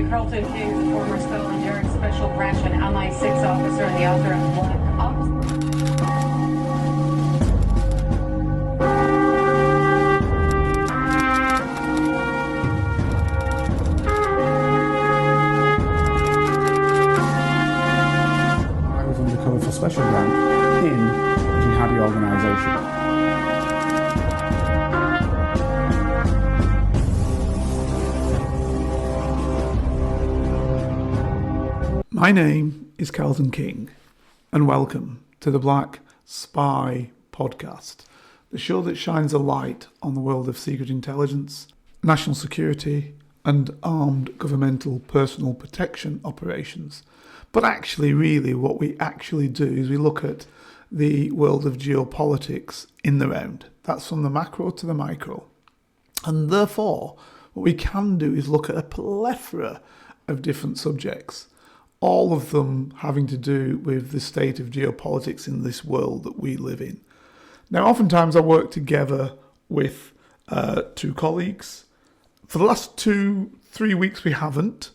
by Carlton King, the former Scotland Yard Special Branch and MI6 officer and the author of Black Ops. I was undercover for Special Branch in a jihadi organisation. My name is Carlton King, and welcome to the Black Spy Podcast, the show that shines a light on the world of secret intelligence, national security, and armed governmental personal protection operations. But actually, really, what we actually do is we look at the world of geopolitics in the round. That's from the macro to the micro. And therefore, what we can do is look at a plethora of different subjects, all of them having to do with the state of geopolitics in this world that we live in. Now, oftentimes I work together with two colleagues. For the last 2-3 weeks we haven't.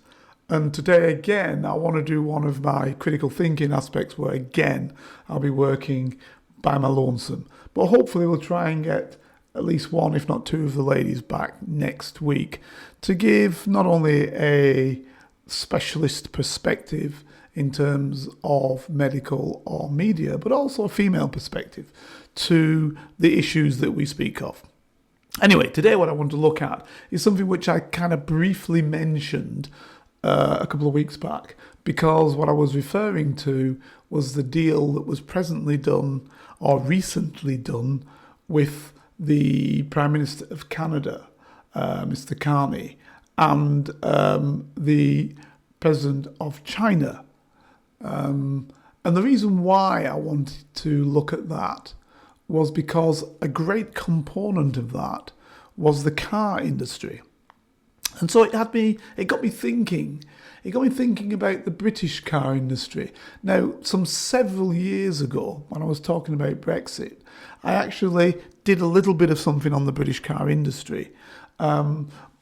And today again, I want to do one of my critical thinking aspects where again, I'll be working by my lonesome. But hopefully we'll try and get at least one, if not two of the ladies back next week to give not only a specialist perspective in terms of medical or media, but also a female perspective to the issues that we speak of. Anyway, today what I want to look at is something which I kind of briefly mentioned a couple of weeks back, because what I was referring to was the deal that was presently done or recently done with the Prime Minister of Canada, Mr. Carney, and the President of China. And the reason why I wanted to look at that was because a great component of that was the car industry. And so it got me thinking about the British car industry. Now, several years ago, when I was talking about Brexit, I actually did a little bit of something on the British car industry.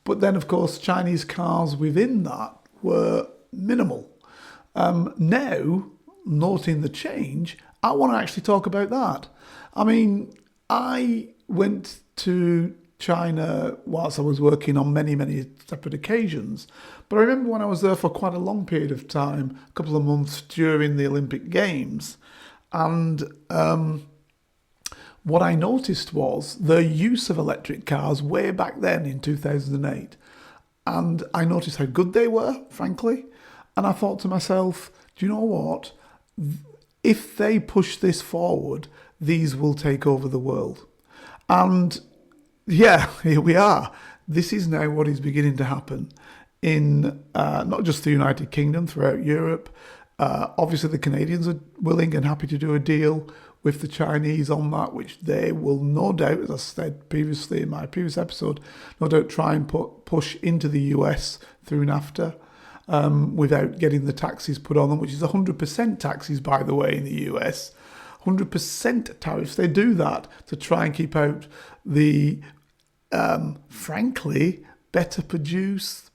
But then, of course, Chinese cars within that were minimal. Now, noting the change, I want to actually talk about that. I mean, I went to China whilst I was working on many, many separate occasions. But I remember when I was there for quite a long period of time, a couple of months during the Olympic Games, and what I noticed was the use of electric cars way back then in 2008. And I noticed how good they were, frankly. And I thought to myself, do you know what? If they push this forward, these will take over the world. And yeah, here we are. This is now what is beginning to happen in not just the United Kingdom, throughout Europe. Obviously, the Canadians are willing and happy to do a deal with the Chinese on that, which they will no doubt, as I said previously in my previous episode, no doubt try and push into the US through NAFTA without getting the taxes put on them, which is 100% taxes, by the way, in the US. 100% tariffs. They do that to try and keep out the, frankly, better produced,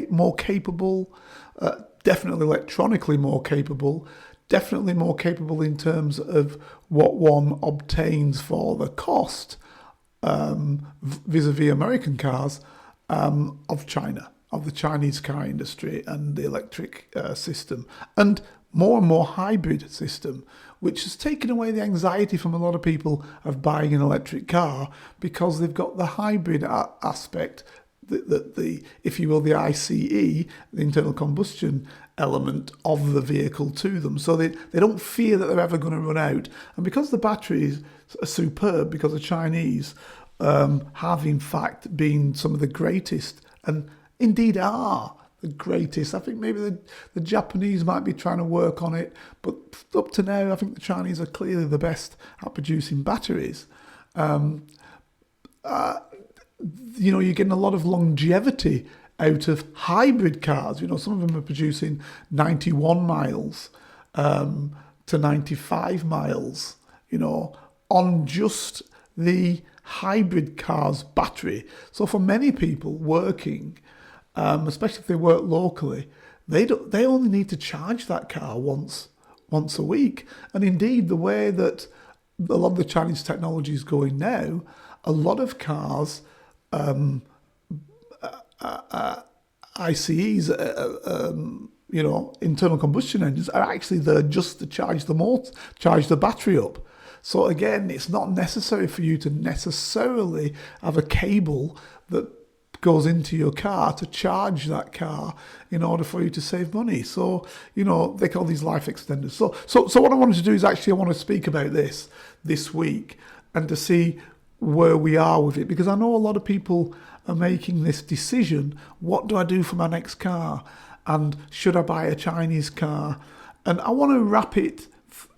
more capable, definitely electronically more capable, definitely more capable in terms of what one obtains for the cost vis-a-vis American cars of China, of the Chinese car industry and the electric system, and more hybrid system, which has taken away the anxiety from a lot of people of buying an electric car because they've got the hybrid aspect, the if you will, the ICE, the internal combustion element of the vehicle to them. So they don't fear that they're ever going to run out. And because the batteries are superb, because the Chinese have in fact been some of the greatest, and indeed are the greatest. I think maybe the Japanese might be trying to work on it, but up to now, I think the Chinese are clearly the best at producing batteries. You're getting a lot of longevity out of hybrid cars. Some of them are producing 91 miles to 95 miles, on just the hybrid car's battery. So for many people working especially if they work locally, they only need to charge that car once a week. And indeed, the way that a lot of the Chinese technology is going now, a lot of cars, ICEs, internal combustion engines, are actually there just to charge the motor, charge the battery up. So again, it's not necessary for you to necessarily have a cable that goes into your car to charge that car in order for you to save money. So, they call these life extenders. So what I wanted to do is I want to speak about this week and to see where we are with it, because I know a lot of people are making this decision. What do I do for my next car? And should I buy a Chinese car? And I want to wrap it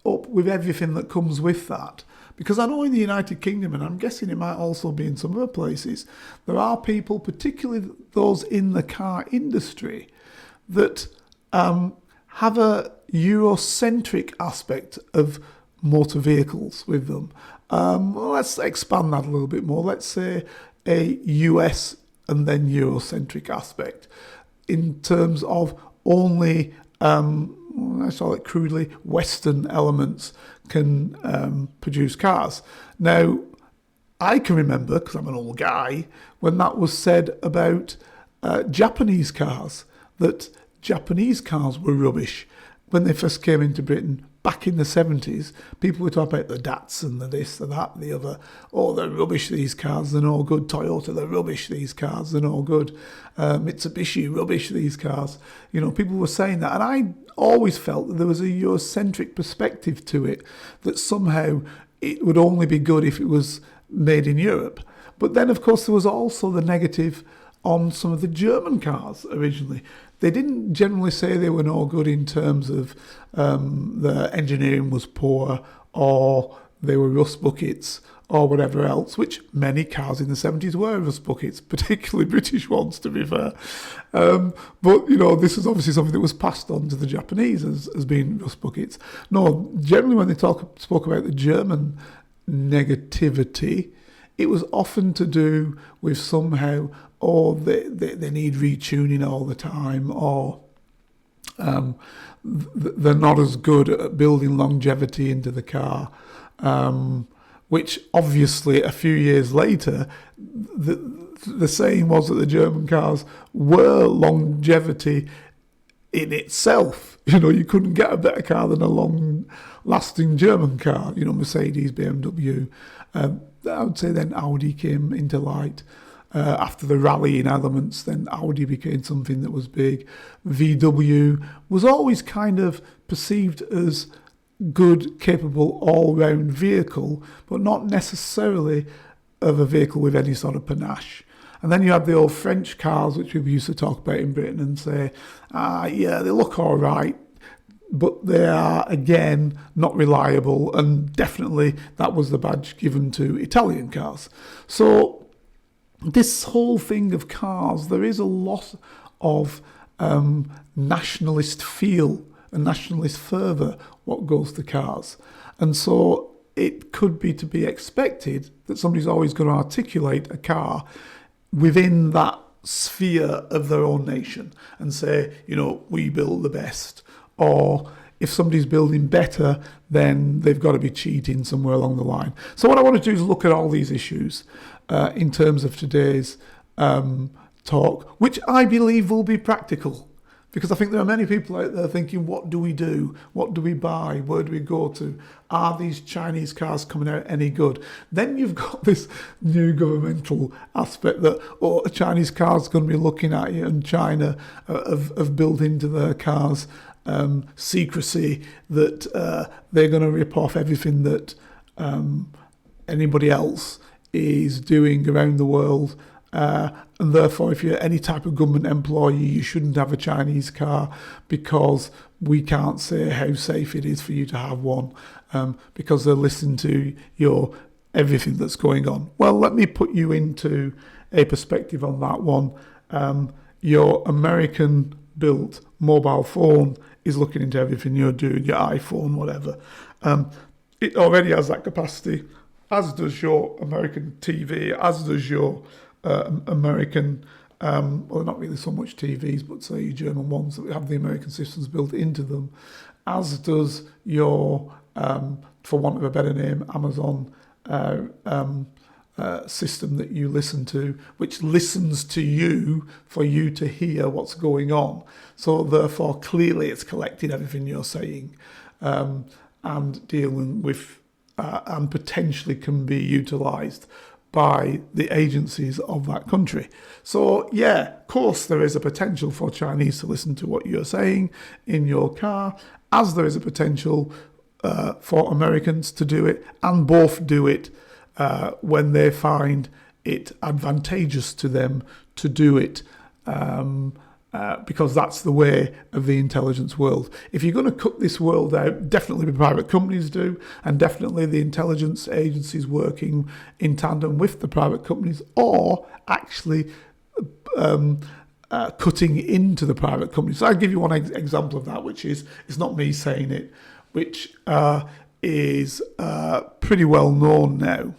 up with everything that comes with that. Because I know in the United Kingdom, and I'm guessing it might also be in some other places, there are people, particularly those in the car industry, that have a Eurocentric aspect of motor vehicles with them. Let's expand that a little bit more. Let's say a US and then Eurocentric aspect in terms of only, I call it crudely, Western elements can produce cars. Now, I can remember, because I'm an old guy, when that was said about Japanese cars, that Japanese cars were rubbish. When they first came into Britain back in the 70s, people were talking about the Datsun, the this, the that, the other. Oh, they're rubbish, these cars, they're no good. Toyota, they're rubbish, these cars, they're no good. Mitsubishi, rubbish, these cars. People were saying that. And I always felt that there was a Eurocentric perspective to it, that somehow it would only be good if it was made in Europe. But then, of course, there was also the negative on some of the German cars originally. They didn't generally say they were no good in terms of the engineering was poor, or they were rust buckets, or whatever else, which many cars in the 70s were rust buckets, particularly British ones, to be fair. But this is obviously something that was passed on to the Japanese as being rust buckets. No, generally when they spoke about the German negativity, it was often to do with somehow, they need retuning all the time, or they're not as good at building longevity into the car, which obviously a few years later, the saying was that the German cars were longevity in itself. You couldn't get a better car than a long-lasting German car, Mercedes, BMW. I would say then Audi came into light. After the rallying elements, then Audi became something that was big. VW was always kind of perceived as good, capable, all-round vehicle, but not necessarily of a vehicle with any sort of panache. And then you had the old French cars, which we used to talk about in Britain and say, yeah, they look all right, but they are, again, not reliable. And definitely that was the badge given to Italian cars. So this whole thing of cars, there is a lot of nationalist feel and nationalist fervour what goes to cars. And so it could be to be expected that somebody's always going to articulate a car within that sphere of their own nation and say, we build the best. Or if somebody's building better, then they've got to be cheating somewhere along the line. So what I want to do is look at all these issues in terms of today's talk, which I believe will be practical. Because I think there are many people out there thinking, what do we do? What do we buy? Where do we go to? Are these Chinese cars coming out any good? Then you've got this new governmental aspect that, a Chinese car's going to be looking at you, and China have built into their cars secrecy that they're going to rip off everything that anybody else is doing around the world. And therefore, if you're any type of government employee, you shouldn't have a Chinese car because we can't say how safe it is for you to have one because they'll listen to your everything that's going on. Well, let me put you into a perspective on that one. Your American-built mobile phone is looking into everything you're doing, your iPhone, whatever. It already has that capacity, as does your American TV, as does your American well, not really so much TVs, but say German ones that have the American systems built into them, as does your, for want of a better name, Amazon system that you listen to, which listens to you for you to hear what's going on. So therefore, clearly it's collecting everything you're saying and dealing with and potentially can be utilised by the agencies of that country. So yeah, of course there is a potential for Chinese to listen to what you're saying in your car, as there is a potential for Americans to do it, and both do it when they find it advantageous to them to do it, because that's the way of the intelligence world. If you're going to cut this world out, definitely the private companies do, and definitely the intelligence agencies working in tandem with the private companies, or actually cutting into the private companies. So I'll give you one example of that, which is, it's not me saying it, which is pretty well known now.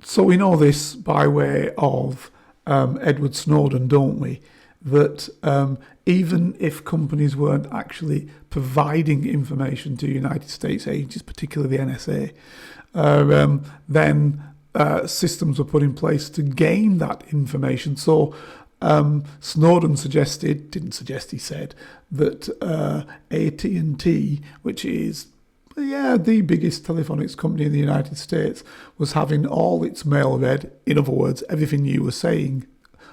So we know this by way of Edward Snowden, don't we? That even if companies weren't actually providing information to United States agencies, particularly the NSA, then systems were put in place to gain that information. So Snowden he said that AT&T, which is the biggest telephonics company in the United States, was having all its mail read. In other words, everything you were saying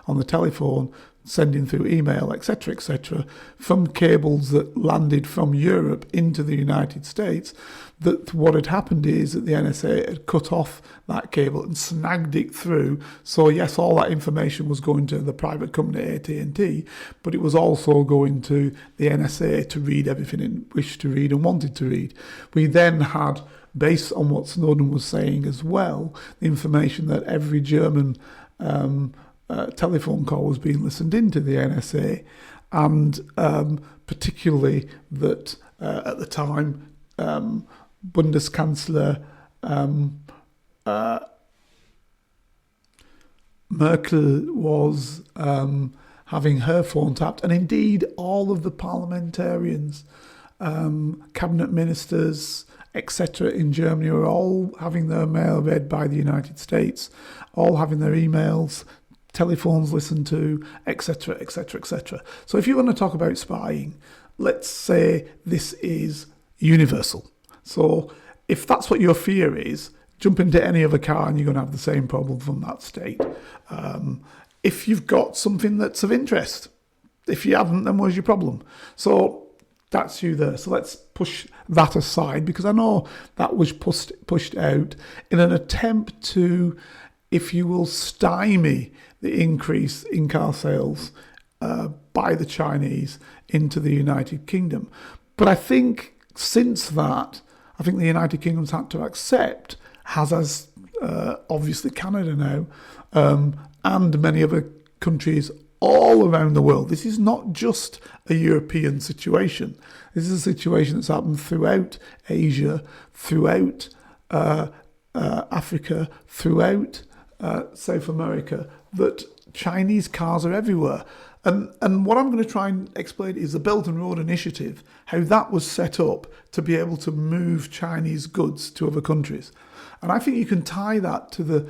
on the telephone, sending through email, etc., from cables that landed from Europe into the United States. That what had happened is that the NSA had cut off that cable and snagged it through. So yes, all that information was going to the private company AT&T, but it was also going to the NSA to read everything it wished to read and wanted to read. We then had, based on what Snowden was saying as well, the information that every German telephone call was being listened into the NSA, and particularly that at the time Bundeskanzler Merkel was having her phone tapped, and indeed all of the parliamentarians, cabinet ministers, etc. in Germany were all having their mail read by the United States, all having their emails, telephones listened to, etc., etc., etc. So if you want to talk about spying, let's say this is universal. So if that's what your fear is, jump into any other car and you're going to have the same problem from that state. If you've got something that's of interest, if you haven't, then where's your problem? So that's you there. So let's push that aside, because I know that was pushed out in an attempt to, if you will, stymie the increase in car sales by the Chinese into the United Kingdom. But I think since that, I think the United Kingdom's had to accept, as obviously Canada now, and many other countries all around the world. This is not just a European situation. This is a situation that's happened throughout Asia, throughout Africa, throughout South America, that Chinese cars are everywhere. And what I'm going to try and explain is the Belt and Road Initiative, how that was set up to be able to move Chinese goods to other countries. And I think you can tie that to the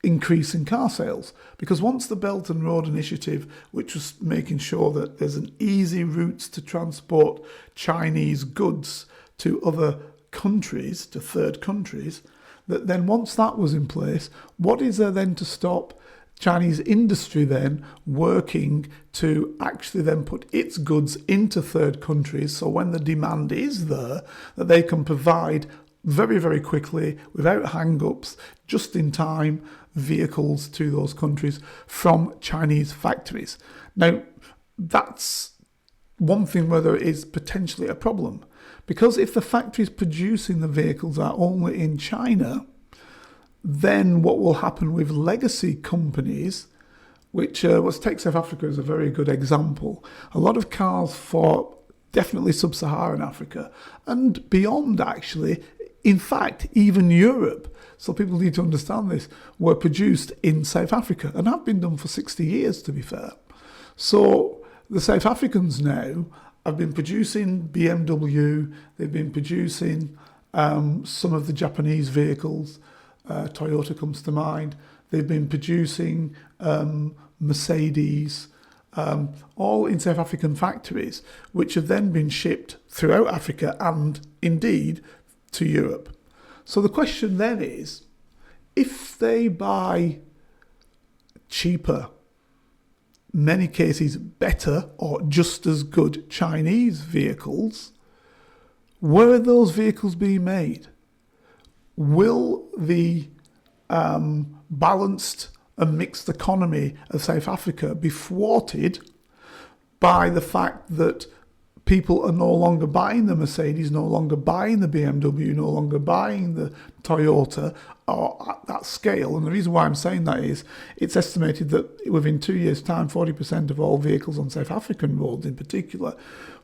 increase in car sales, because once the Belt and Road Initiative, which was making sure that there's an easy routes to transport Chinese goods to other countries, to third countries, that then once that was in place, what is there then to stop Chinese industry then working to actually then put its goods into third countries, so when the demand is there, that they can provide very, very quickly, without hang-ups, just in time, vehicles to those countries from Chinese factories. Now, that's one thing where there is potentially a problem, because if the factories producing the vehicles are only in China, then what will happen with legacy companies, which let's take South Africa as a very good example. A lot of cars for definitely sub-Saharan Africa and beyond, actually, in fact, even Europe, so people need to understand this, were produced in South Africa and have been done for 60 years, to be fair. So the South Africans now have been producing BMW, they've been producing some of the Japanese vehicles, Toyota comes to mind, they've been producing Mercedes, all in South African factories, which have then been shipped throughout Africa and indeed to Europe. So the question then is, if they buy cheaper, many cases better or just as good Chinese vehicles, where are those vehicles being made? Will the balanced and mixed economy of South Africa be thwarted by the fact that people are no longer buying the Mercedes, no longer buying the BMW, no longer buying the Toyota, or at that scale? And the reason why I'm saying that is it's estimated that within 2 years' time, 40% of all vehicles on South African roads in particular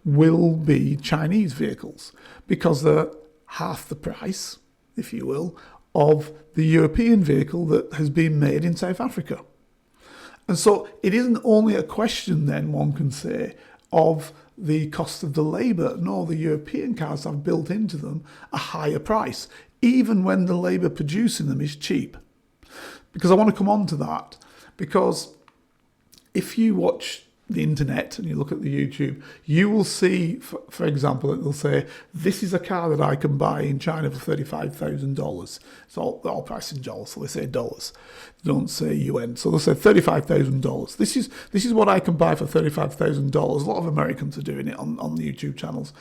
will be Chinese vehicles, because they're half the price, if you will, of the European vehicle that has been made in South Africa. And so it isn't only a question then, one can say, of the cost of the labour. No, the European cars have built into them a higher price, even when the labour producing them is cheap. Because I want to come on to that, because if you watch the internet and you look at the YouTube, you will see, for example, that they'll say, this is a car that I can buy in China for $35,000. It's all priced in dollars, so they say dollars. They don't say UN. So they'll say $35,000. This is what I can buy for $35,000. A lot of Americans are doing it on the YouTube channels.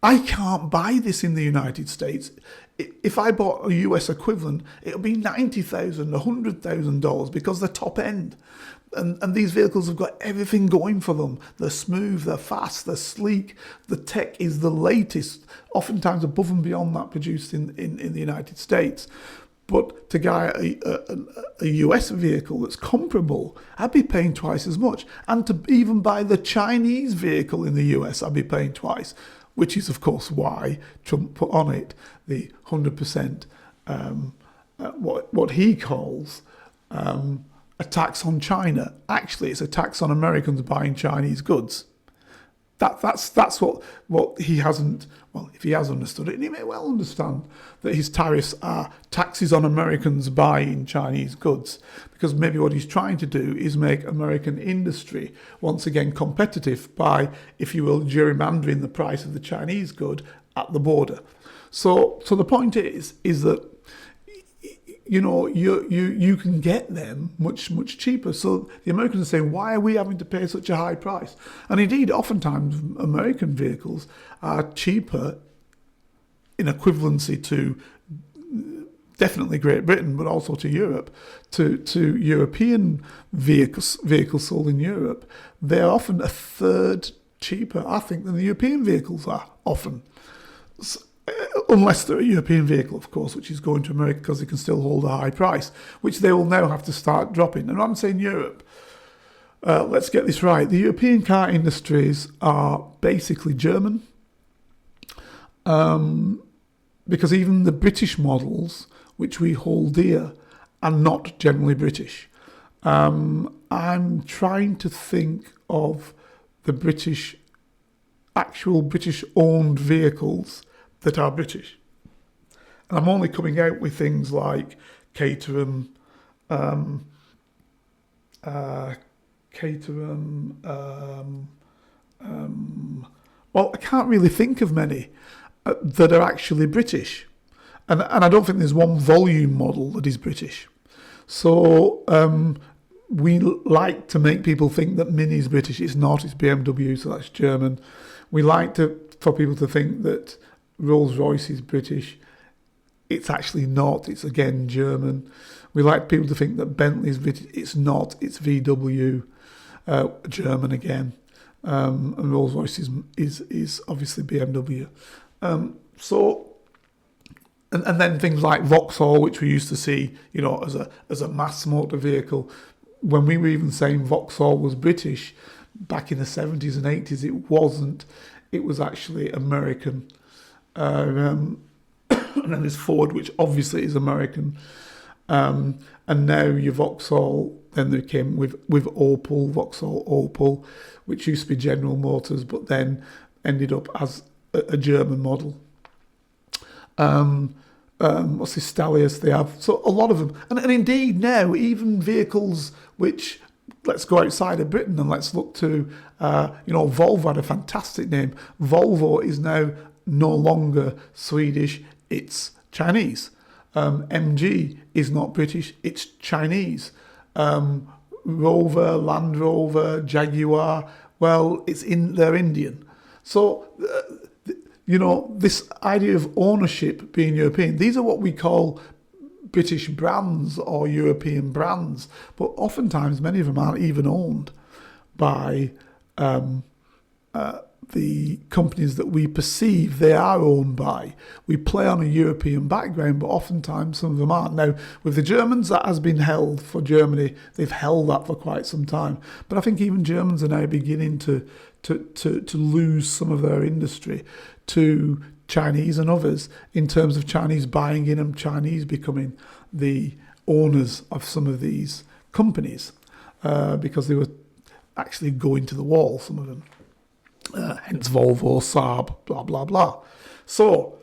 I can't buy this in the United States. If I bought a US equivalent, it'll be $90,000, $100,000 because they're top end. And these vehicles have got everything going for them. They're smooth, they're fast, they're sleek. The tech is the latest, oftentimes above and beyond that produced in the United States. But to buy a US vehicle that's comparable, I'd be paying twice as much. And to even buy the Chinese vehicle in the US, I'd be paying twice, which is, of course, why Trump put on it the 100%, what he calls a tax on China. Actually, it's a tax on Americans buying Chinese goods. That's what he hasn't, well, if he has understood it, and he may well understand that his tariffs are taxes on Americans buying Chinese goods, because maybe what he's trying to do is make American industry once again competitive by, if you will, gerrymandering the price of the Chinese good at the border. So the point is that, you know, you can get them much cheaper. So the Americans are saying, why are we having to pay such a high price? And indeed, oftentimes American vehicles are cheaper in equivalency to definitely Great Britain, but also to Europe, to European vehicles sold in Europe. They're often a third cheaper, I think, than the European vehicles are often. Unless they're a European vehicle, of course, which is going to America because they can still hold a high price, which they will now have to start dropping. And I'm saying Europe. Let's get this right. The European car industries are basically German, because even the British models, which we hold dear, are not generally British. I'm trying to think of the actual British-owned vehicles that are British. And I'm only coming out with things like Caterham, well, I can't really think of many that are actually British. And I don't think there's one volume model that is British. So we like to make people think that Mini is British. It's not, it's BMW, so that's German. We like for people to think that Rolls-Royce is British. It's actually not. It's again German. We like people to think that Bentley is British. It's not. It's VW, German again. And Rolls-Royce is obviously BMW. And then things like Vauxhall, which we used to see, you know, as a mass motor vehicle. When we were even saying Vauxhall was British back in the 70s and 80s, it wasn't. It was actually American. and then there's Ford, which obviously is American. And now your Vauxhall, then they came with Opel, Vauxhall Opel, which used to be General Motors, but then ended up as a German model. What's this Stalius they have? So a lot of them. And indeed now, even vehicles which, let's go outside of Britain and let's look to, Volvo had a fantastic name. Volvo is now no longer Swedish, it's Chinese. MG is not British, it's Chinese. Rover, Land Rover, Jaguar, well, they're Indian. So, this idea of ownership being European, these are what we call British brands or European brands, but oftentimes many of them aren't even owned by the companies that we perceive they are owned by. We play on a European background, but oftentimes some of them aren't. Now, with the Germans, that has been held for Germany. They've held that for quite some time. But I think even Germans are now beginning to lose some of their industry to Chinese and others in terms of Chinese buying in and Chinese becoming the owners of some of these companies because they were actually going to the wall, some of them. Hence Volvo, Saab, blah, blah, blah. So,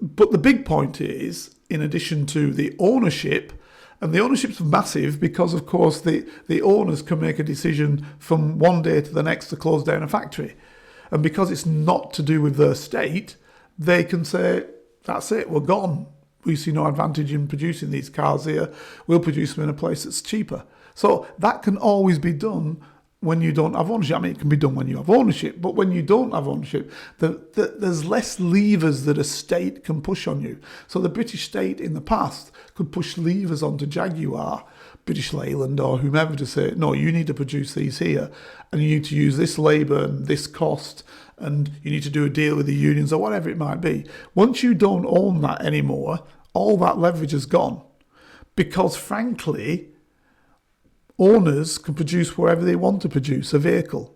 but the big point is, in addition to the ownership, and the ownership's massive because, of course, the owners can make a decision from one day to the next to close down a factory. And because it's not to do with their state, they can say, that's it, we're gone. We see no advantage in producing these cars here. We'll produce them in a place that's cheaper. So that can always be done when you don't have ownership. I mean, it can be done when you have ownership, but when you don't have ownership, there's less levers that a state can push on you. So the British state in the past could push levers onto Jaguar, British Leyland or whomever to say, no, you need to produce these here, and you need to use this labour and this cost, and you need to do a deal with the unions or whatever it might be. Once you don't own that anymore, all that leverage is gone. Because frankly, owners can produce wherever they want to produce a vehicle.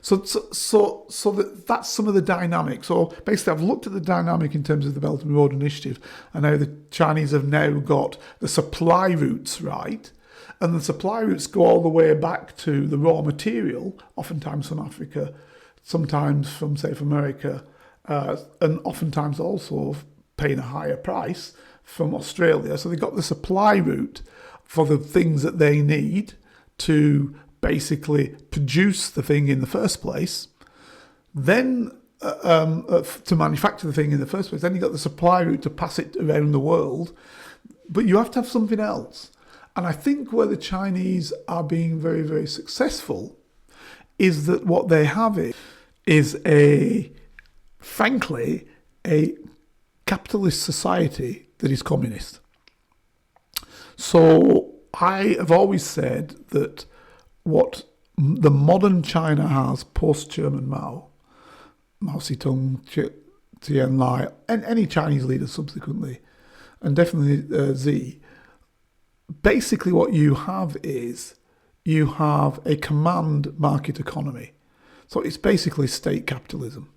So that's some of the dynamic. So basically, I've looked at the dynamic in terms of the Belt and Road Initiative and how the Chinese have now got the supply routes right. And the supply routes go all the way back to the raw material, oftentimes from Africa, sometimes from South America, and oftentimes also paying a higher price from Australia. So they've got the supply route for the things that they need to basically produce the thing in the first place, then to manufacture the thing in the first place, then you've got the supply route to pass it around the world, but you have to have something else. And I think where the Chinese are being very, very successful is that what they have is frankly, a capitalist society that is communist. So I have always said that what the modern China has post-Chairman Mao Zedong, Tian Lai, and any Chinese leader subsequently, and definitely Xi, basically what you have is you have a command market economy. So it's basically state capitalism.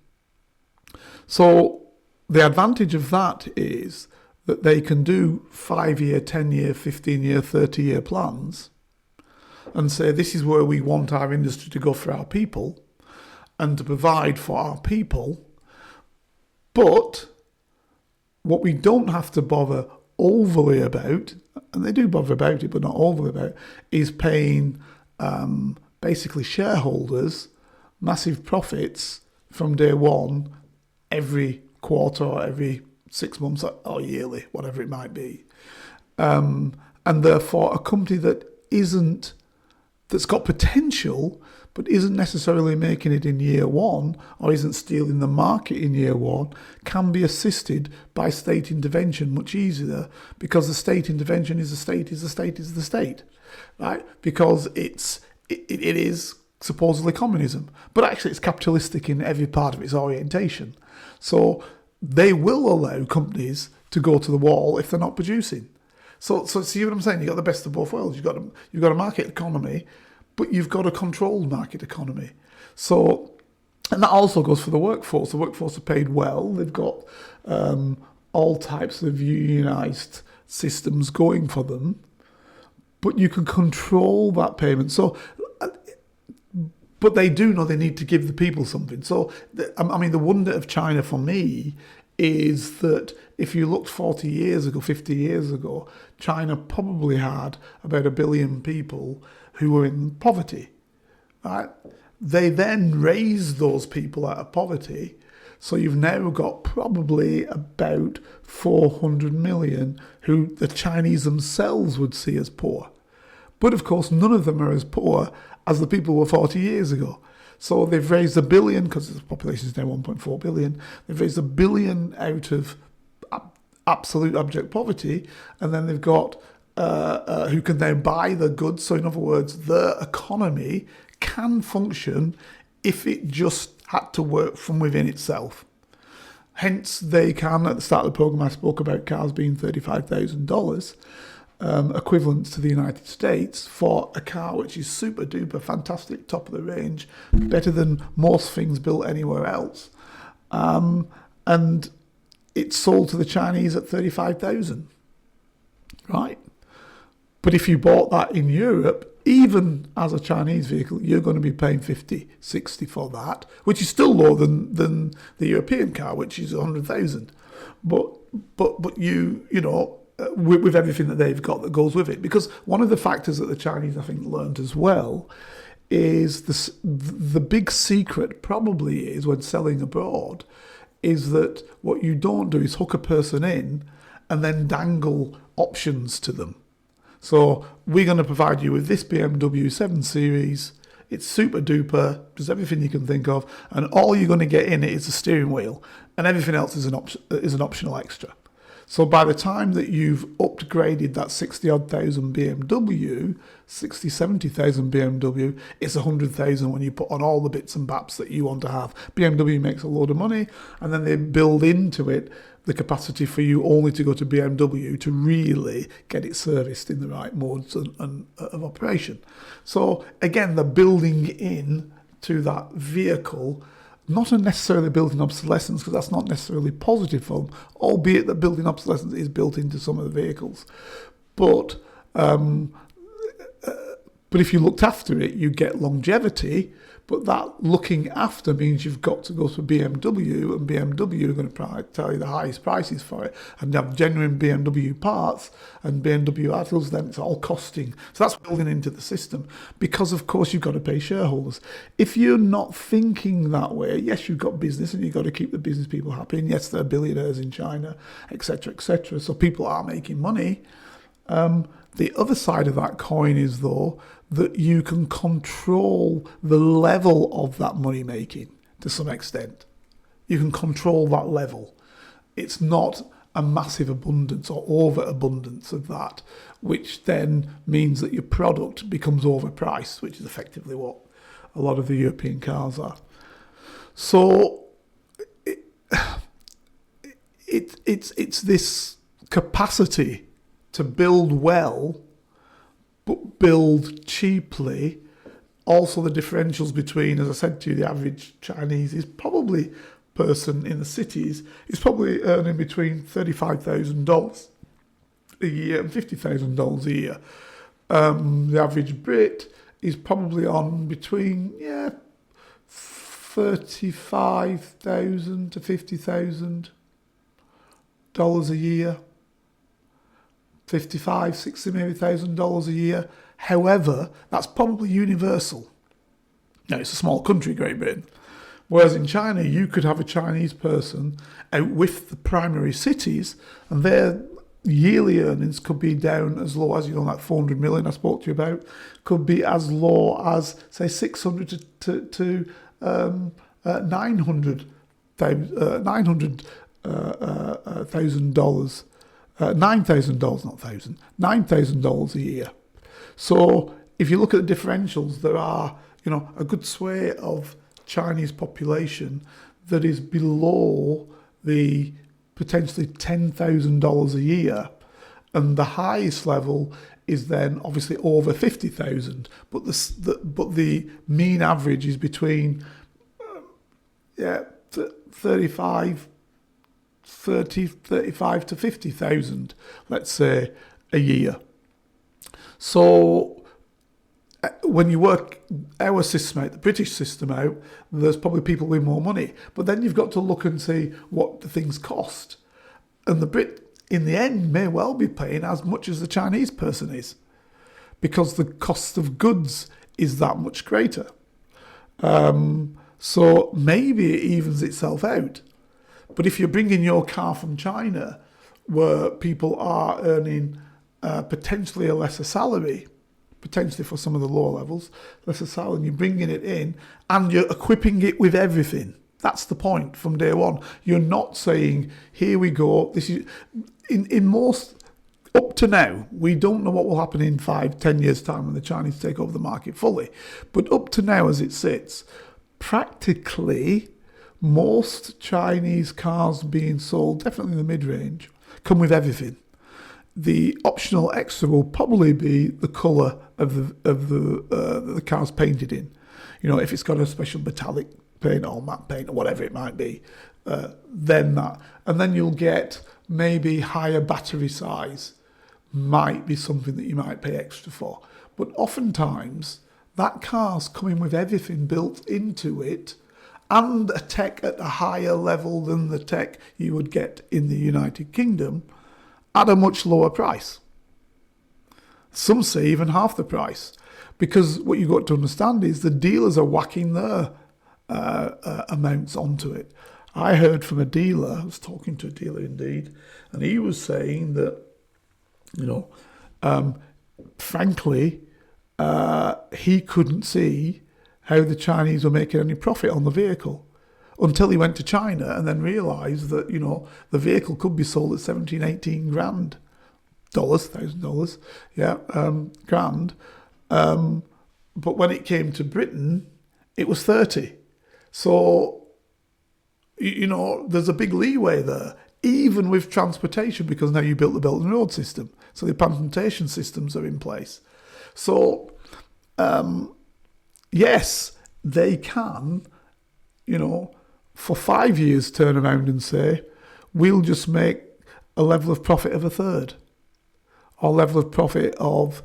So the advantage of that is that they can do 5-year, 10-year, 15-year, 30-year plans and say this is where we want our industry to go for our people and to provide for our people. But what we don't have to bother overly about, and they do bother about it but not overly about, is paying basically shareholders massive profits from day one every quarter or every 6 months or yearly, whatever it might be. And therefore a company that's got potential but isn't necessarily making it in year one or isn't stealing the market in year one can be assisted by state intervention much easier, because the state intervention is the state, right? Because it is supposedly communism, but actually it's capitalistic in every part of its orientation. So they will allow companies to go to the wall if they're not producing. So see what I'm saying? You've got the best of both worlds. You've got a market economy, but you've got a controlled market economy. So, and that also goes for the workforce. The workforce are paid well. They've got all types of unionized systems going for them, but you can control that payment. So, but they do know they need to give the people something. So, I mean, the wonder of China for me is that if you looked 40 years ago, 50 years ago, China probably had about 1 billion people who were in poverty, right? They then raised those people out of poverty. So you've now got probably about 400 million who the Chinese themselves would see as poor. But of course, none of them are as poor as the people were 40 years ago. So they've raised 1 billion, because the population is now 1.4 billion. They've raised 1 billion out of absolute abject poverty, and then they've got who can now buy the goods. So in other words, their economy can function if it just had to work from within itself. Hence, they can, at the start of the programme, I spoke about cars being $35,000, equivalent to the United States, for a car which is super duper fantastic, top of the range, better than most things built anywhere else. And it's sold to the Chinese at 35,000, right? But if you bought that in Europe, even as a Chinese vehicle, you're going to be paying 50, 60 for that, which is still lower than the European car, which is 100,000. But you know, with everything that they've got that goes with it. Because one of the factors that the Chinese, I think, learned as well is the big secret probably is when selling abroad is that what you don't do is hook a person in and then dangle options to them. So we're going to provide you with this BMW 7 Series. It's super duper, does everything you can think of, and all you're going to get in it is a steering wheel, and everything else is an optional extra. So by the time that you've upgraded that 60-odd thousand BMW, 60, 70,000 BMW, it's 100,000 when you put on all the bits and baps that you want to have. BMW makes a load of money, and then they build into it the capacity for you only to go to BMW to really get it serviced in the right modes of operation. So again, they're building in to that vehicle, not necessarily building obsolescence, because that's not necessarily positive for them, albeit that building obsolescence is built into some of the vehicles. But if you looked after it, you get longevity. But that looking after means you've got to go to BMW, and BMW are going to tell you the highest prices for it, and you have genuine BMW parts and BMW articles, then it's all costing. So that's building into the system, because of course you've got to pay shareholders. If you're not thinking that way, yes, you've got business and you've got to keep the business people happy, and yes, there are billionaires in China, etc., etc. So people are making money. The other side of that coin is, though, that you can control the level of that money making to some extent. You can control that level. It's not a massive abundance or overabundance of that, which then means that your product becomes overpriced, which is effectively what a lot of the European cars are. So it's this capacity to build well, but build cheaply. Also, the differentials between, as I said to you, the average Chinese is probably person in the cities is probably earning between $35,000 a year and $50,000 a year. The average Brit is probably on between $35,000 to $50,000 a year. 55, 60, maybe $1,000 a year. However, that's probably universal. Now, it's a small country, Great Britain. Whereas in China, you could have a Chinese person out with the primary cities, and their yearly earnings could be down as low as, that 400 million I spoke to you about, could be as low as, say, 600 to 900,000 $9,000, not thousand, $9,000 a year. So if you look at the differentials, there are, a good sway of Chinese population that is below the potentially $10,000 a year, and the highest level is then obviously over 50,000. But the mean average is between 35 35 to 50,000, let's say, a year. So when you work our system out, the British system out, there's probably people with more money. But then you've got to look and see what the things cost. And the Brit, in the end, may well be paying as much as the Chinese person is, because the cost of goods is that much greater. So maybe it evens itself out. But if you're bringing your car from China, where people are earning potentially a lesser salary, potentially for some of the lower levels, lesser salary, and you're bringing it in and you're equipping it with everything. That's the point from day one. You're not saying, here we go. This is in most, up to now, we don't know what will happen in 5-10 years' time when the Chinese take over the market fully. But up to now, as it sits, practically most Chinese cars being sold, definitely in the mid-range, come with everything. The optional extra will probably be the colour of the car's painted in. You know, if it's got a special metallic paint or matte paint or whatever it might be, then that. And then you'll get maybe higher battery size might be something that you might pay extra for. But oftentimes, that car's coming with everything built into it and a tech at a higher level than the tech you would get in the United Kingdom at a much lower price. Some say even half the price, because what you've got to understand is the dealers are whacking their amounts onto it. I heard from a dealer, I was talking to a dealer indeed, and he was saying that, you know, frankly, he couldn't see how the Chinese were making any profit on the vehicle until he went to China and then realised that, you know, the vehicle could be sold at 17, 18 grand, $1,000, yeah, grand. But when it came to Britain, it was 30. So, you know, there's a big leeway there, even with transportation, because now you built the Belt and Road system. So the transportation systems are in place. So, yes, they can, you know, for 5 years turn around and say, we'll just make a level of profit of a third, or level of profit of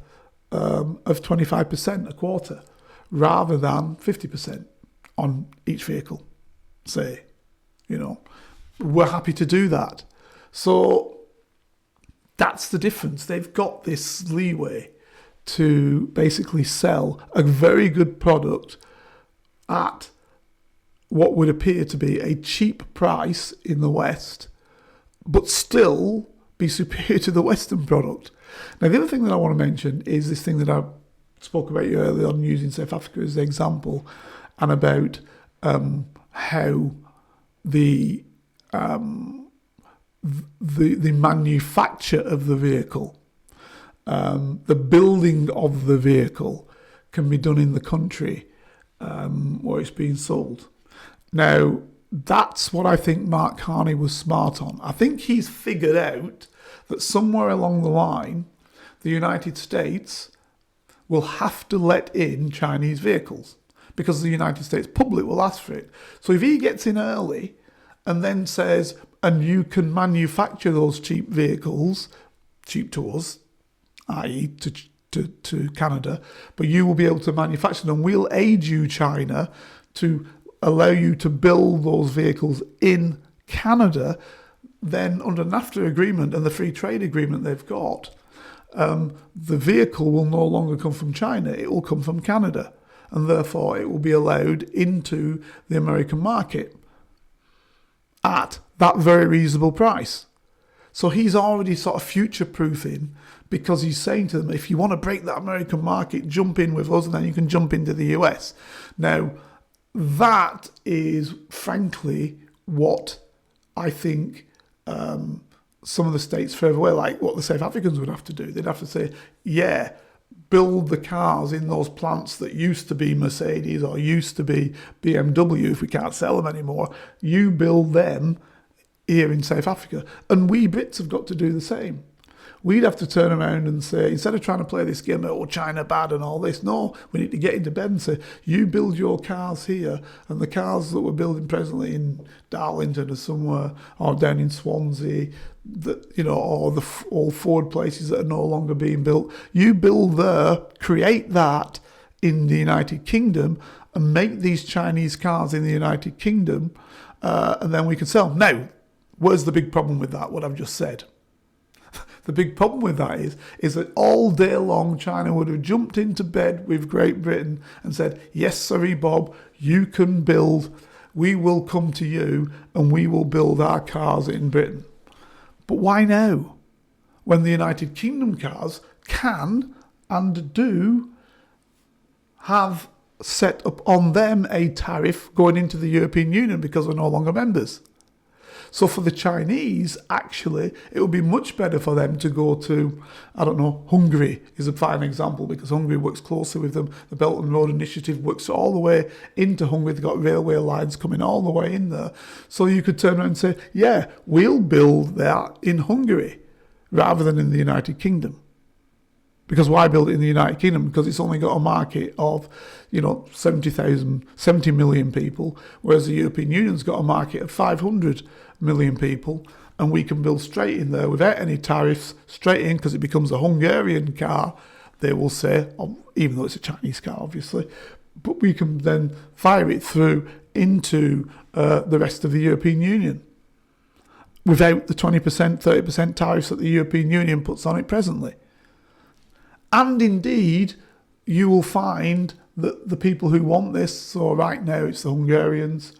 25%, a quarter, rather than 50% on each vehicle, say, you know. We're happy to do that. So that's the difference. They've got this leeway to basically sell a very good product at what would appear to be a cheap price in the West, but still be superior to the Western product. Now, the other thing that I want to mention is this thing that I spoke about earlier on, using South Africa as the example, and about how the manufacture of the vehicle, the building of the vehicle, can be done in the country where it's being sold. Now, that's what I think Mark Carney was smart on. I think he's figured out that somewhere along the line, the United States will have to let in Chinese vehicles, because the United States public will ask for it. So if he gets in early and then says, and you can manufacture those cheap vehicles, cheap to us, i.e. to Canada, but you will be able to manufacture them. We'll aid you, China, to allow you to build those vehicles in Canada. Then under NAFTA agreement and the free trade agreement they've got, the vehicle will no longer come from China, it will come from Canada, and therefore it will be allowed into the American market at that very reasonable price. So he's already sort of future-proofing, because he's saying to them, if you want to break that American market, jump in with us, and then you can jump into the US. Now, that is frankly what I think some of the states further away, like what the South Africans would have to do. They'd have to say, yeah, build the cars in those plants that used to be Mercedes or used to be BMW, if we can't sell them anymore. You build them here in South Africa. And we Brits have got to do the same. we'd have to turn around and say, instead of trying to play this game, oh, China bad and all this, no, we need to get into bed and say, you build your cars here, and the cars that we're building presently in Darlington or somewhere, or down in Swansea, or the all Ford places that are no longer being built, you build there, create that in the United Kingdom, and make these Chinese cars in the United Kingdom, and then we can sell. Now, where's the big problem with that, what I've just said? The big problem with that is that all day long China would have jumped into bed with Great Britain and said, yes, sorry, Bob, you can build, we will come to you and we will build our cars in Britain. But why now? When the United Kingdom cars can and do have set up on them a tariff going into the European Union because we're no longer members. So for the Chinese, actually, it would be much better for them to go to, I don't know, Hungary is a fine example because Hungary works closely with them. The Belt and Road Initiative works all the way into Hungary. They've got railway lines coming all the way in there. So you could turn around and say, yeah, we'll build that in Hungary rather than in the United Kingdom. Because why build it in the United Kingdom? Because it's only got a market of, 70 million people, whereas the European Union's got a market of 500 million people, and we can build straight in there without any tariffs, straight in, because it becomes a Hungarian car, they will say, even though it's a Chinese car, obviously, but we can then fire it through into the rest of the European Union without the 20%, 30% tariffs that the European Union puts on it presently. And indeed, you will find that the people who want this, so right now it's the Hungarians,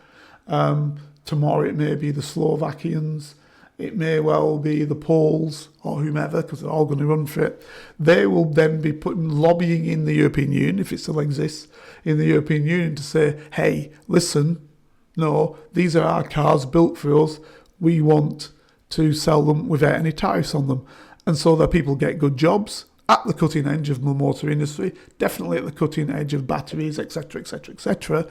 tomorrow it may be the Slovakians, it may well be the Poles or whomever, because they're all going to run for it. They will then be lobbying in the European Union, if it still exists, in the European Union to say, hey, listen, no, these are our cars built for us, we want to sell them without any tariffs on them. And so that people get good jobs, at the cutting edge of the motor industry, definitely at the cutting edge of batteries, etc., etc., etc.,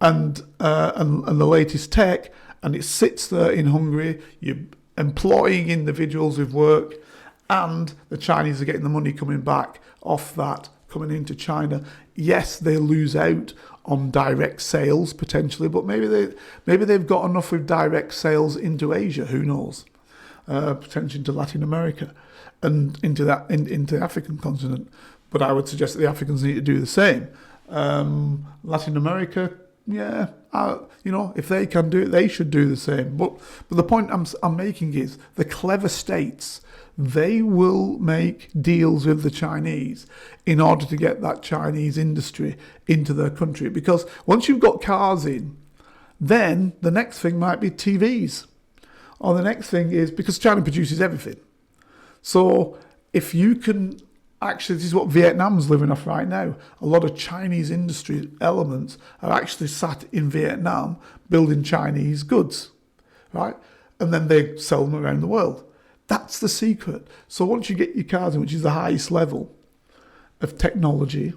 and the latest tech, and it sits there in Hungary. You're employing individuals with work, and the Chinese are getting the money coming back off that coming into China. Yes, they lose out on direct sales potentially, but maybe they've got enough with direct sales into Asia. Who knows? Potentially into Latin America. And into the African continent, but I would suggest that the Africans need to do the same. Latin America, yeah, if they can do it, they should do the same. But the point I'm making is the clever states, they will make deals with the Chinese in order to get that Chinese industry into their country. Because once you've got cars in, then the next thing might be TVs, or the next thing is because China produces everything. So if you can, actually, this is what Vietnam's living off right now. A lot of Chinese industry elements are actually sat in Vietnam building Chinese goods, right? And then they sell them around the world. That's the secret. So once you get your cars in, which is the highest level of technology,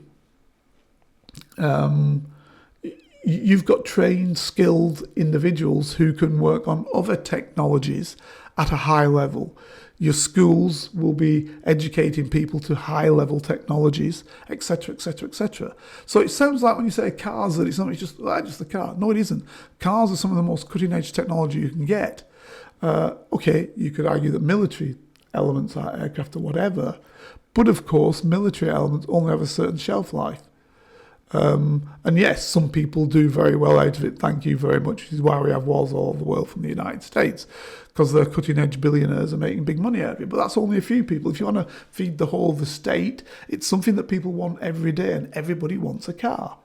you've got trained, skilled individuals who can work on other technologies at a high level. Your schools will be educating people to high-level technologies, etc., etc., etc. So it sounds like when you say cars that it's not just a car. No, it isn't. Cars are some of the most cutting-edge technology you can get. Okay, you could argue that military elements are aircraft or whatever, but of course, military elements only have a certain shelf life. And yes, some people do very well out of it, thank you very much, which is why we have wars all over the world from the United States, because the cutting-edge billionaires are making big money out of it. But that's only a few people. If you want to feed the whole of the state, it's something that people want every day, and everybody wants a car.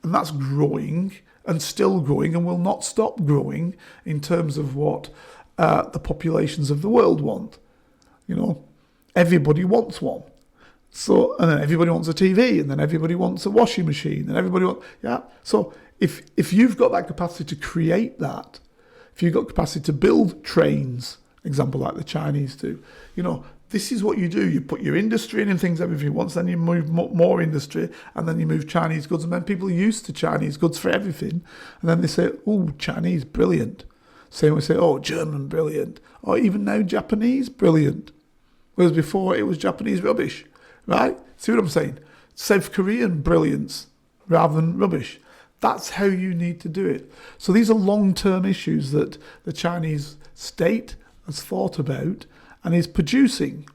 And that's growing, and still growing, and will not stop growing in terms of what the populations of the world want. Everybody wants one. So, and then everybody wants a TV, and then everybody wants a washing machine, and everybody wants, yeah. So if you've got that capacity to create that, if you've got capacity to build trains, example like the Chinese do, this is what you do. You put your industry in and things everything once, then you move more industry, and then you move Chinese goods, and then people are used to Chinese goods for everything, and then they say, oh, Chinese, brilliant. Same we say, oh, German, brilliant. Or even now, Japanese, brilliant. whereas before it was Japanese rubbish, right? See what I'm saying? South Korean brilliance rather than rubbish. That's how you need to do it. So these are long-term issues that the Chinese state has thought about and is producing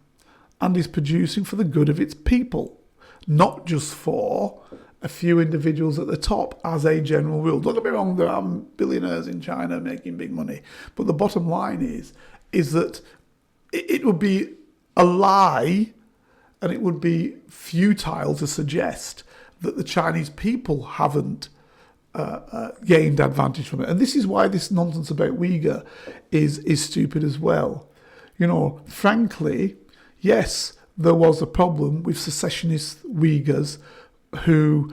for the good of its people, not just for a few individuals at the top as a general rule. Don't get me wrong, there are billionaires in China making big money, but the bottom line is that it would be a lie and it would be futile to suggest that the Chinese people haven't gained advantage from it. And this is why this nonsense about Uyghur is stupid as well. Frankly, yes, there was a problem with secessionist Uyghurs who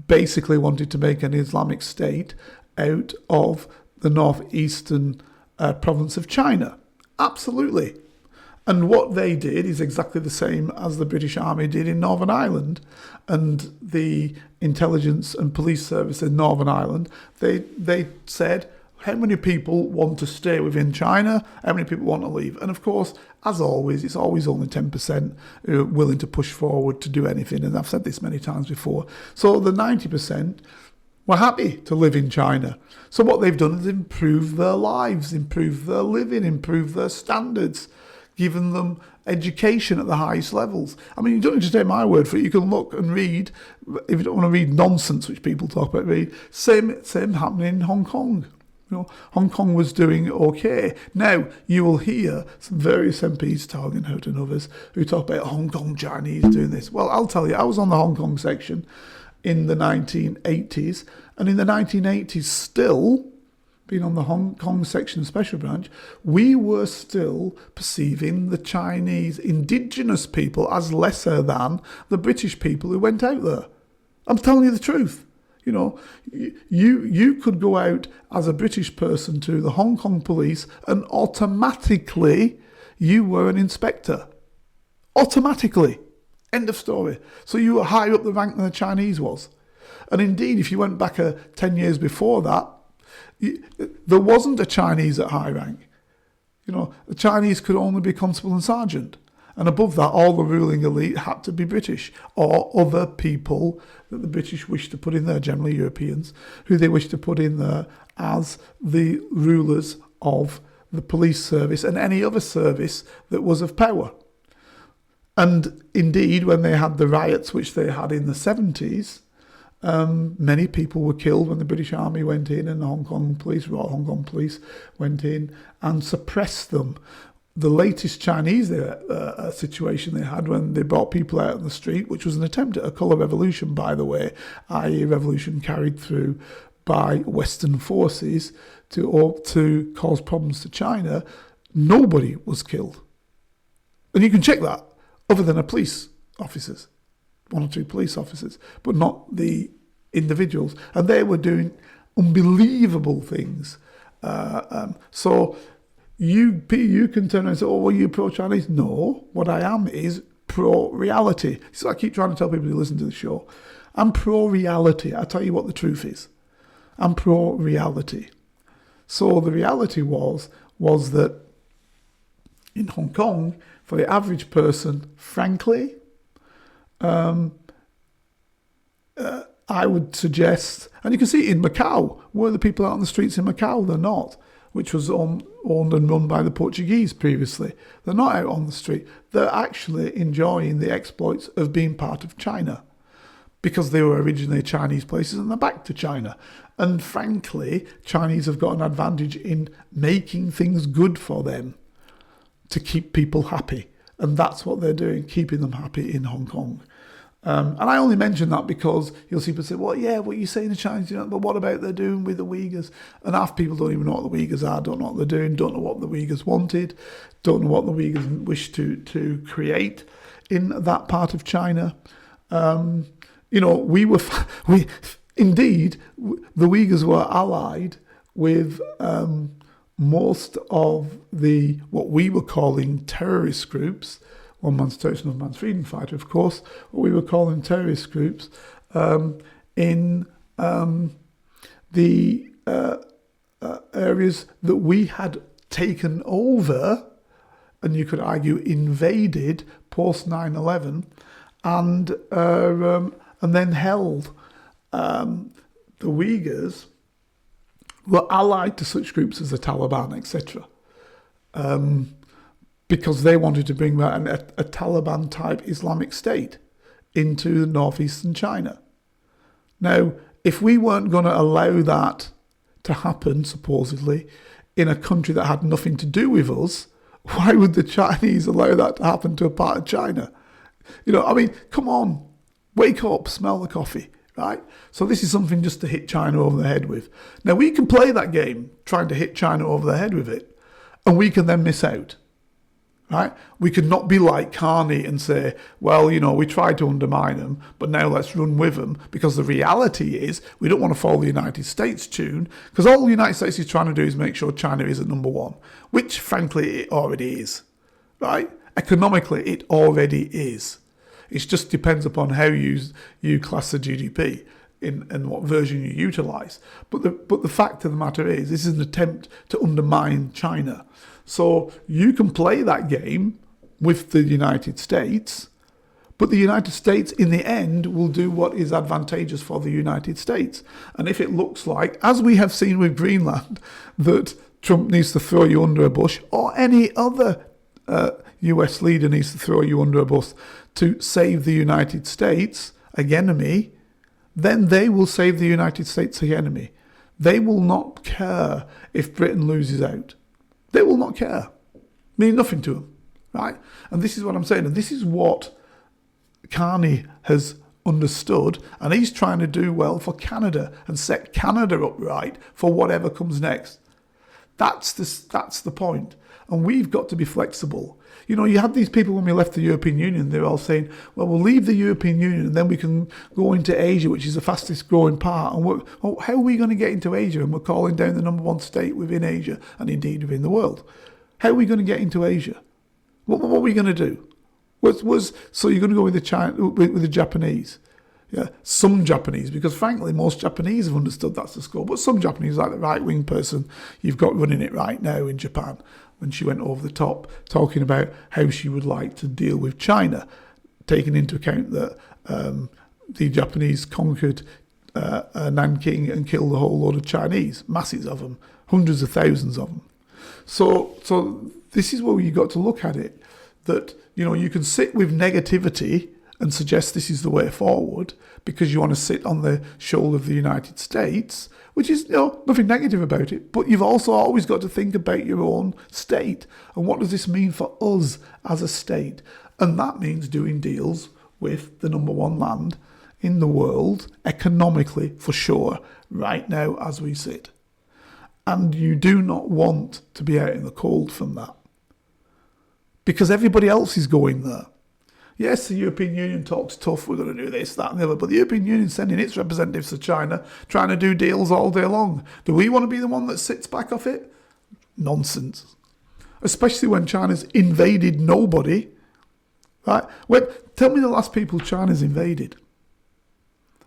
basically wanted to make an Islamic state out of the northeastern province of China. Absolutely. And what they did is exactly the same as the British Army did in Northern Ireland and the intelligence and police service in Northern Ireland. They said, how many people want to stay within China? How many people want to leave? And of course, as always, it's always only 10% willing to push forward to do anything. And I've said this many times before. So the 90% were happy to live in China. So what they've done is improve their lives, improve their living, improve their standards, given them education at the highest levels. I mean, you don't need to take my word for it. You can look and read, if you don't want to read nonsense, which people talk about, read. Same happening in Hong Kong. Hong Kong was doing okay. Now, you will hear some various MPs, Tagenhout and others, who talk about Hong Kong Chinese doing this. Well, I'll tell you, I was on the Hong Kong section in the 1980s, and in the 1980s still, being on the Hong Kong section special branch, we were still perceiving the Chinese indigenous people as lesser than the British people who went out there. I'm telling you the truth. You could go out as a British person to the Hong Kong police and automatically you were an inspector. Automatically. End of story. So you were higher up the rank than the Chinese was. And indeed, if you went back 10 years before that, there wasn't a Chinese at high rank. The Chinese could only be constable and sergeant. And above that, all the ruling elite had to be British or other people that the British wished to put in there, generally Europeans, who they wished to put in there as the rulers of the police service and any other service that was of power. And indeed, when they had the riots, which they had in the 70s, many people were killed when the British Army went in and the Hong Kong police, Royal Hong Kong police, went in and suppressed them. The latest Chinese situation they had when they brought people out on the street, which was an attempt at a colour revolution, by the way, i.e. a revolution carried through by Western forces to cause problems to China, nobody was killed. And you can check that, other than police officers, 1 or 2 police officers, but not the individuals. And they were doing unbelievable things. So you can turn around and say, oh, well, you're pro-Chinese? No, what I am is pro-reality. So I keep trying to tell people who listen to the show, I'm pro-reality. I tell you what the truth is. I'm pro-reality. So the reality was that in Hong Kong, for the average person, frankly, I would suggest, and you can see it in Macau, were the people out on the streets in Macau? They're not, which was owned and run by the Portuguese previously. They're not out on the street. They're actually enjoying the exploits of being part of China because they were originally Chinese places and they're back to China. And frankly, Chinese have got an advantage in making things good for them to keep people happy. And that's what they're doing, keeping them happy in Hong Kong. And I only mention that because you'll see people say, well, yeah, what you're saying the Chinese, but what about they're doing with the Uyghurs? And half people don't even know what the Uyghurs are, don't know what they're doing, don't know what the Uyghurs wanted, don't know what the Uyghurs wish to create in that part of China. Indeed, the Uyghurs were allied with most of the, what we were calling terrorist groups, one man's terrorist, another man's freedom fighter, of course, what we were calling terrorist groups in the areas that we had taken over and you could argue invaded post 9/11, and then held the Uyghurs, were allied to such groups as the Taliban, etc., because they wanted to bring a Taliban-type Islamic state into northeastern China. Now, if we weren't going to allow that to happen, supposedly, in a country that had nothing to do with us, why would the Chinese allow that to happen to a part of China? Come on, wake up, smell the coffee, right? So this is something just to hit China over the head with. Now, we can play that game, trying to hit China over the head with it, and we can then miss out, right? We could not be like Carney and say, well, we tried to undermine them, but now let's run with them, because the reality is we don't want to follow the United States tune, because all the United States is trying to do is make sure China is at number one, which, frankly, it already is, right? Economically, it already is. It just depends upon how you class the GDP and what version you utilise. But the fact of the matter is, this is an attempt to undermine China. So you can play that game with the United States, but the United States, in the end, will do what is advantageous for the United States. And if it looks like, as we have seen with Greenland, that Trump needs to throw you under a bush, or any other US leader needs to throw you under a bus to save the United States, enemy, then they will save the United States enemy. They will not care if Britain loses out. They will not care. Mean nothing to them, right? And this is what I'm saying. And this is what Carney has understood. And he's trying to do well for Canada and set Canada up right for whatever comes next. That's the point. And we've got to be flexible. You had these people when we left the European Union, they were all saying, well, we'll leave the European Union and then we can go into Asia, which is the fastest growing part. And how are we going to get into Asia? And we're calling down the number one state within Asia and indeed within the world. How are we going to get into Asia? What are we going to do? So you're going to go with the Japanese? Yeah, some Japanese, because frankly, most Japanese have understood that's the score. But some Japanese, like the right-wing person you've got running it right now in Japan, when she went over the top talking about how she would like to deal with China, taking into account that the Japanese conquered Nanking and killed a whole load of Chinese, masses of them, hundreds of thousands of them. So this is where you got to look at it, that you can sit with negativity and suggest this is the way forward because you want to sit on the shoulder of the United States, which is nothing negative about it. But you've also always got to think about your own state and what does this mean for us as a state? And that means doing deals with the number one land in the world, economically for sure, right now as we sit. And you do not want to be out in the cold from that, because everybody else is going there. Yes, the European Union talks tough, we're going to do this, that and the other, but the European Union is sending its representatives to China, trying to do deals all day long. Do we want to be the one that sits back off it? Nonsense. Especially when China's invaded nobody. Right? Tell me the last people China's invaded.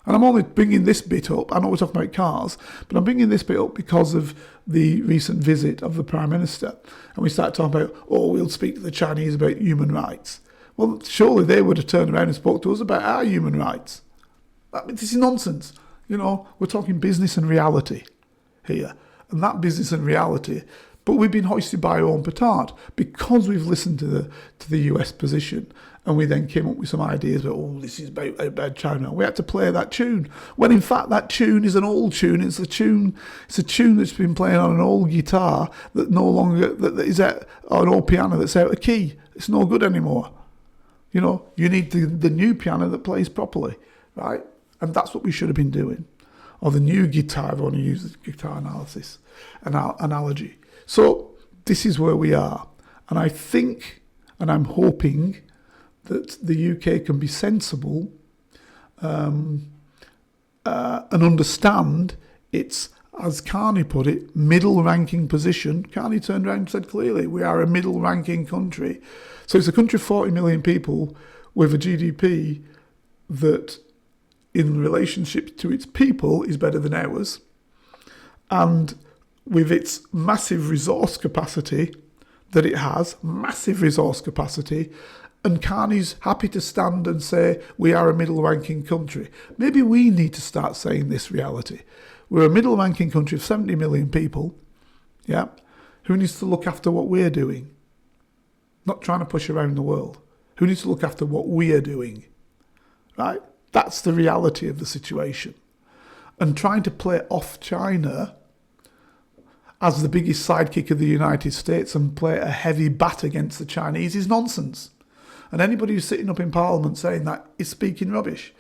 And I'm only bringing this bit up, I know we're talking about cars, but I'm bringing this bit up because of the recent visit of the Prime Minister. And we start talking about, we'll speak to the Chinese about human rights. Well, surely they would have turned around and spoke to us about our human rights. This is nonsense. We're talking business and reality here. And that business and reality, but we've been hoisted by our own petard because we've listened to the US position, and we then came up with some ideas about, this is about China. We had to play that tune. When in fact that tune is an old tune. It's a tune that's been playing on an old guitar that no longer, that is or an old piano that's out of key. It's no good anymore. You need the new piano that plays properly, right? And that's what we should have been doing. Or the new guitar, if I want to use the guitar analogy. So this is where we are. And I think, and I'm hoping, that the UK can be sensible and understand its, as Carney put it, middle-ranking position. Carney turned around and said clearly, we are a middle-ranking country. So it's a country of 40 million people with a GDP that, in relationship to its people, is better than ours. And with its massive resource capacity, that it has massive resource capacity, and Carney's happy to stand and say we are a middle-ranking country. Maybe we need to start saying this reality. We're a middle-ranking country of 70 million people, yeah, who needs to look after what we're doing, not trying to push around the world. Who needs to look after what we are doing, right? That's the reality of the situation. And trying to play off China as the biggest sidekick of the United States and play a heavy bat against the Chinese is nonsense. And anybody who's sitting up in Parliament saying that is speaking rubbish.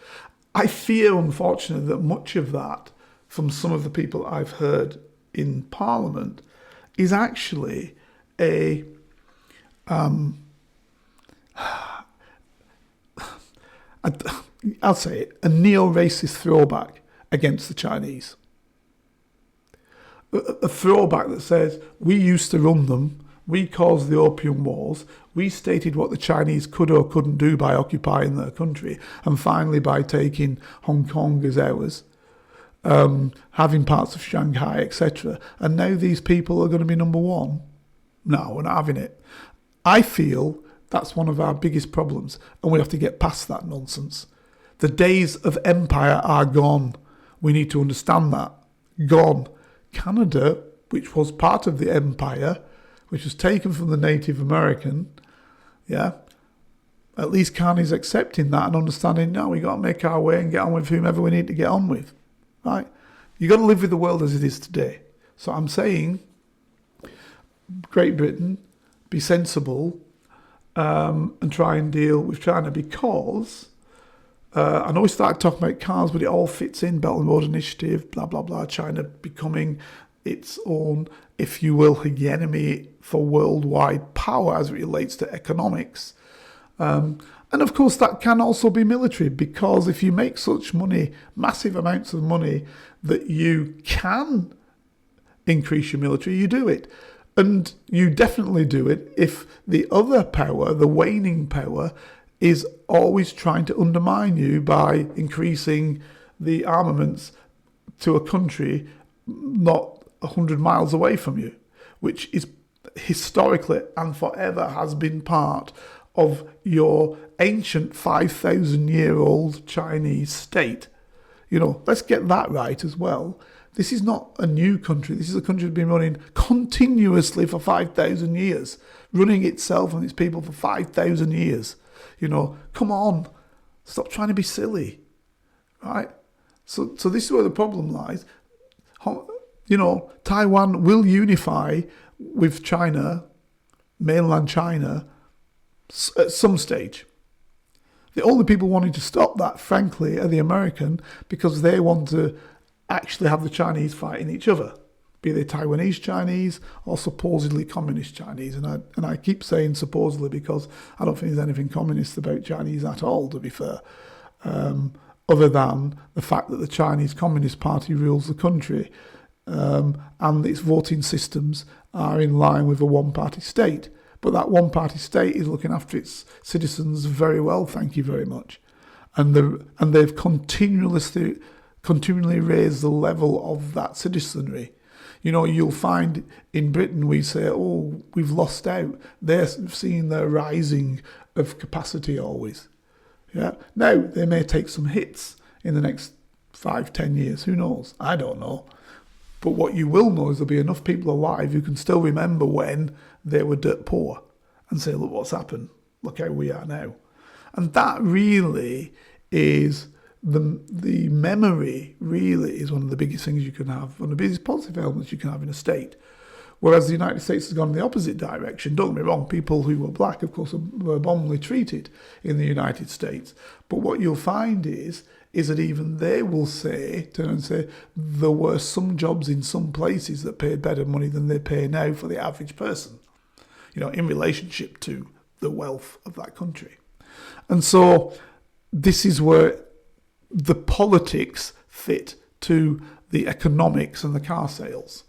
I fear, unfortunately, that much of that from some of the people I've heard in Parliament is actually I'll say it, a neo-racist throwback against the Chinese. A throwback that says, we used to run them, we caused the Opium Wars, we stated what the Chinese could or couldn't do by occupying their country, and finally by taking Hong Kong as ours, having parts of Shanghai, etc. And now these people are going to be number one? No, we're not having it. I feel that's one of our biggest problems, and we have to get past that nonsense. The days of empire are gone. We need to understand that. Gone. Canada, which was part of the empire, which was taken from the Native American, yeah, at least Carney's accepting that and understanding, no, we got to make our way and get on with whomever we need to get on with, right? You got to live with the world as it is today. So I'm saying, Great Britain, be sensible, and try and deal with China, because I know we started talking about cars, but it all fits in, Belt and Road Initiative, blah, blah, blah, China becoming its own, if you will, hegemony for worldwide power as it relates to economics. And of course that can also be military, because if you make such money, massive amounts of money, that you can increase your military, you do it. And you definitely do it if the other power, the waning power, is always trying to undermine you by increasing the armaments to a country not 100 miles away from you, which is historically and forever has been part of your ancient 5,000-year-old Chinese state. You know, let's get that right as well. This is not a new country. This is a country that's been running continuously for 5,000 years, running itself and its people for 5,000 years. You know, come on, stop trying to be silly, right? So this is where the problem lies. You know, Taiwan will unify with China, mainland China, at some stage. The only people wanting to stop that, frankly, are the American, because they want to actually have the Chinese fighting each other, be they Taiwanese Chinese or supposedly communist Chinese. And I keep saying supposedly because I don't think there's anything communist about Chinese at all, to be fair, other than the fact that the Chinese Communist Party rules the country, and its voting systems are in line with a one-party state. But that one-party state is looking after its citizens very well, thank you very much. And they've continually raised the level of that citizenry. You know, you'll find in Britain we say, oh, we've lost out. They're seeing the rising of capacity always. Yeah. Now, they may take some hits in the next 5-10 years. Who knows? I don't know. But what you will know is there'll be enough people alive who can still remember when they were dirt poor and say, look what's happened. Look how we are now. And that really is the memory really is one of the biggest things you can have, one of the biggest positive elements you can have in a state. Whereas the United States has gone in the opposite direction. Don't get me wrong, people who were black, of course, were abominably treated in the United States. But what you'll find is that even they will turn and say, there were some jobs in some places that paid better money than they pay now for the average person, you know, in relationship to the wealth of that country. And so this is where the politics fit to the economics and the car sales.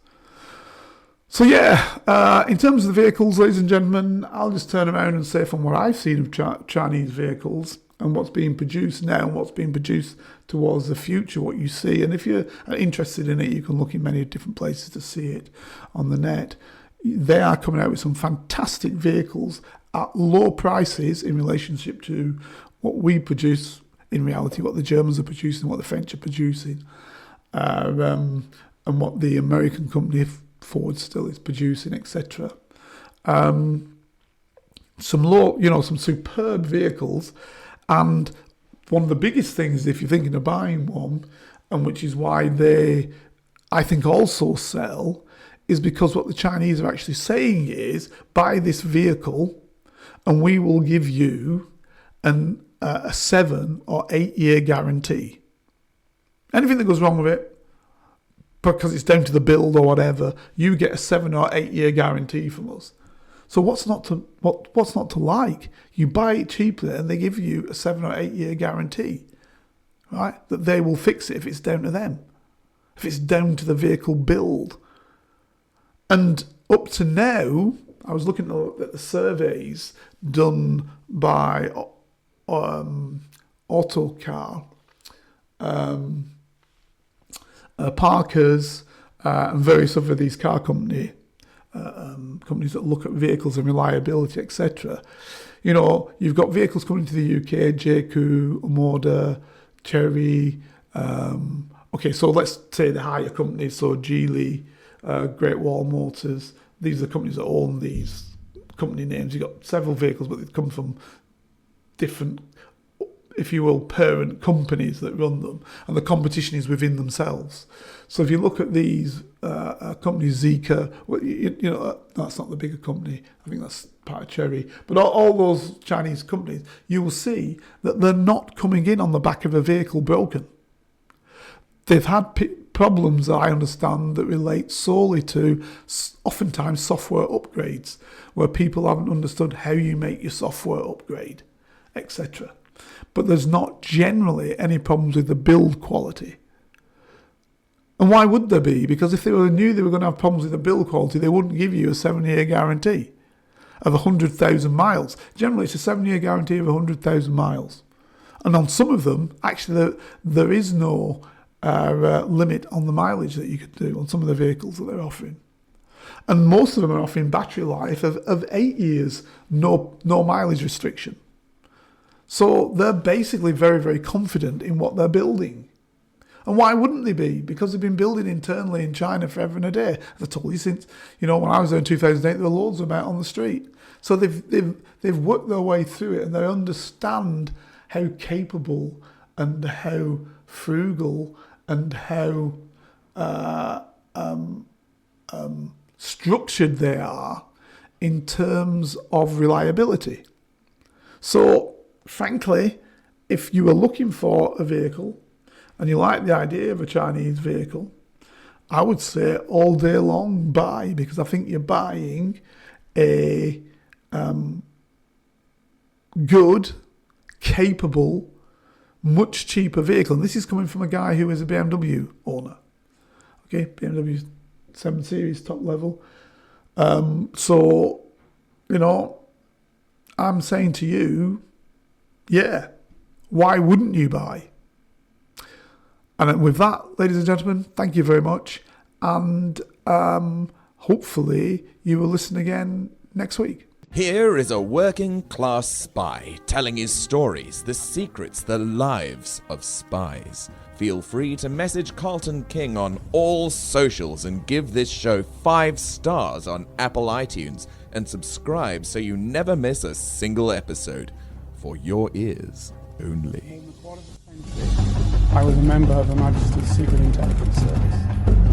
So in terms of the vehicles, ladies and gentlemen, I'll just turn around and say from what I've seen of Chinese vehicles and what's being produced now and what's being produced towards the future, what you see. And if you're interested in it, you can look in many different places to see it on the net. they are coming out with some fantastic vehicles at low prices in relationship to what we produce, in reality, what the Germans are producing, what the French are producing, and what the American company Ford still is producing, etc. Some superb vehicles, and one of the biggest things, if you're thinking of buying one, and which is why they, I think, also sell, is because what the Chinese are actually saying is, buy this vehicle and we will give you a 7 or 8 year guarantee. Anything that goes wrong with it, because it's down to the build or whatever, you get a 7 or 8 year guarantee from us. So what's not to like? You buy it cheaply and they give you a 7 or 8 year guarantee, right? That they will fix it if it's down to them, if it's down to the vehicle build. And up to now, I was looking at the surveys done by Autocar, Parker's, and various other these car companies that look at vehicles and reliability, etc. You know, you've got vehicles coming to the UK, JQ, Moda, Chery. Okay, so let's say the higher companies, so Geely, Great Wall Motors. These are the companies that own these company names. You've got several vehicles, but they come from different, if you will, parent companies that run them, and the competition is within themselves. So if you look at these companies, Zeekr, well, you know, that's not the bigger company. I think that's part of Chery. But all those Chinese companies, you will see that they're not coming in on the back of a vehicle broken. They've had problems, I understand, that relate solely to oftentimes software upgrades, where people haven't understood how you make your software upgrade, etc. But there's not generally any problems with the build quality. And why would there be? Because if they knew they were going to have problems with the build quality, they wouldn't give you a 7-year guarantee of 100,000 miles. Generally, it's a 7-year guarantee of 100,000 miles. And on some of them, actually, there is no limit on the mileage that you could do on some of the vehicles that they're offering. And most of them are offering battery life of 8 years, no mileage restriction. So they're basically very, very confident in what they're building. And why wouldn't they be? Because they've been building internally in China forever and a day. As I told you, since, you know, when I was there in 2008, there were loads of them out on the street. So they've worked their way through it, and they understand how capable and how frugal and how structured they are in terms of reliability. So, frankly, if you were looking for a vehicle and you like the idea of a Chinese vehicle, I would say all day long buy, because I think you're buying a good, capable, much cheaper vehicle. And this is coming from a guy who is a BMW owner. Okay, BMW 7 Series top level. So, you know, I'm saying to you, yeah, why wouldn't you buy? And with that, ladies and gentlemen, thank you very much. And hopefully you will listen again next week. Here is a working class spy telling his stories, the secrets, the lives of spies. Feel free to message Carlton King on all socials and give this show 5 stars on Apple iTunes and subscribe so you never miss a single episode. For your ears only. I was a member of Her Majesty's Secret Intelligence Service.